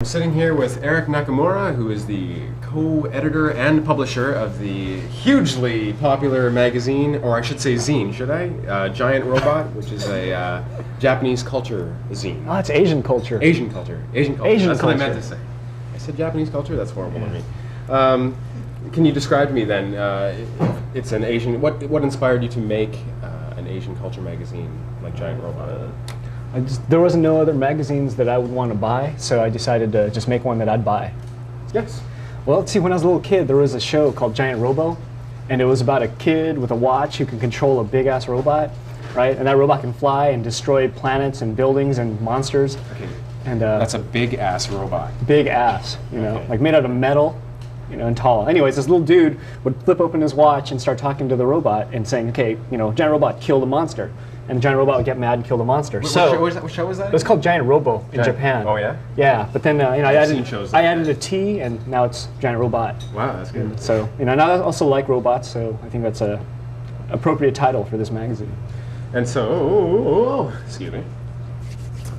I'm sitting here with Eric Nakamura, who is the co-editor and publisher of the hugely popular magazine, or I should say zine, should I? Giant Robot, which is a Japanese culture zine. Oh, it's Asian culture. Asian culture. Asian culture. Asian That's culture. what I meant to say. I said Japanese culture? That's horrible of me. Can you describe to me then, it's an Asian, what inspired you to make an Asian culture magazine like Giant Robot? There wasn't no other magazines that I would want to buy, so I decided to just make one that I'd buy. Yes. Well, see, when I was a little kid, there was a show called Giant Robo, and it was about a kid with a watch who can control a big-ass robot, right? And that robot can fly and destroy planets and buildings and monsters. Okay. And that's a big-ass robot. Big ass, you know, Okay. like made out of metal, you know, and tall. Anyways, this little dude would flip open his watch and start talking to the robot and saying, okay, you know, Giant Robot, kill the monster. And the Giant Robot would get mad and kill the monster. What show was that? It was called Giant Robo in Japan. Oh yeah? Yeah, but then you know, I seen shows like added a T, and now it's Giant Robot. Wow, that's good. And so, you know, and I also like robots, so I think that's a appropriate title for this magazine. And so, excuse me.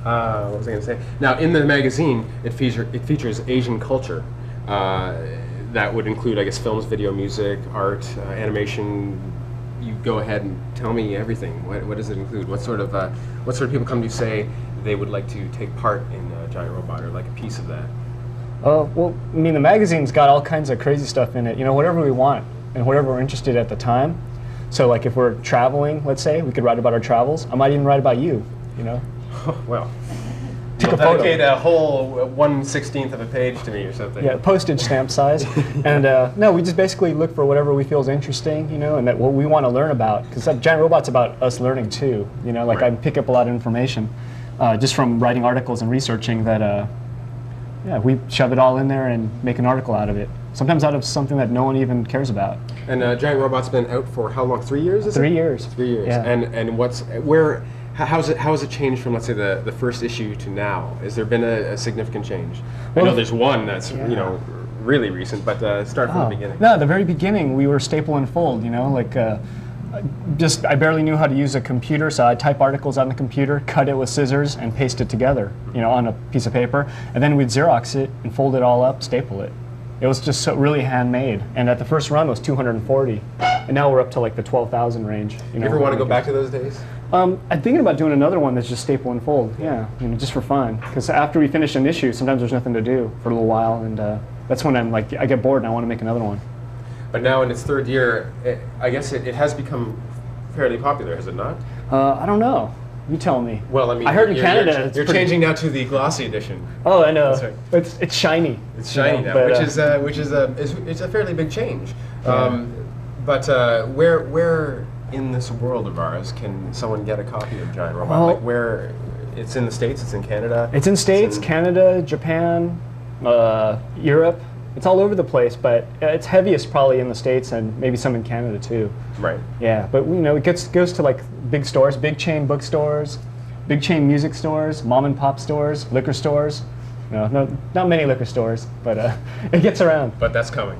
What was I going to say? Now, in the magazine, it features Asian culture. That would include, I guess, films, video, music, art, animation. You go ahead and tell me everything. What does it include? What sort of people come to you say they would like to take part in Giant Robot or like a piece of that? Well, I mean, the magazine's got all kinds of crazy stuff in it. You know, whatever we want and whatever we're interested at the time. So, like, if we're traveling, let's say, we could write about our travels. I might even write about you. You know. Well. Take a photo. Dedicate a whole 1/16 of a page to me or something. Yeah, postage stamp size. And no, we just basically look for whatever we feel is interesting, you know, and that what we want to learn about. Because Giant Robot's about us learning too, you know, like right. I pick up a lot of information just from writing articles and researching that, yeah, we shove it all in there and make an article out of it. Sometimes out of something that no one even cares about. And Giant Robot's been out for how long? 3 years? 3 years. 3 years. Yeah. And how has it changed from, let's say, the first issue to now? Has there been a significant change? Well, I know there's one that's you know really recent, but start from the beginning. No, the very beginning we were staple and fold. You know, like I barely knew how to use a computer, so I'd type articles on the computer, cut it with scissors, and paste it together, you know, on a piece of paper, and then we'd Xerox it and fold it all up, staple it. It was just so really handmade, and at the first run it was 240, and now we're up to like the 12,000 range. You ever want to go back to those days? I'm thinking about doing another one that's just staple and fold. Yeah, you know, just for fun. Because after we finish an issue, sometimes there's nothing to do for a little while, and that's when I'm like, I get bored and I want to make another one. But now in its third year, I guess it has become fairly popular, has it not? I don't know. You tell me. Well, I mean, I heard in Canada you're changing now to the glossy edition. Oh, I know. Right. It's shiny. It's shiny now, but, which is a fairly big change. Yeah. But where in this world of ours can someone get a copy of Giant Robot? Well, like where? It's in the States. It's in Canada. It's in States, Canada, Japan, Europe. It's all over the place, but it's heaviest probably in the States and maybe some in Canada too. Right. Yeah, but you know, it goes to like big stores, big chain bookstores, big chain music stores, mom and pop stores, liquor stores. No, not many liquor stores, but it gets around. But that's coming.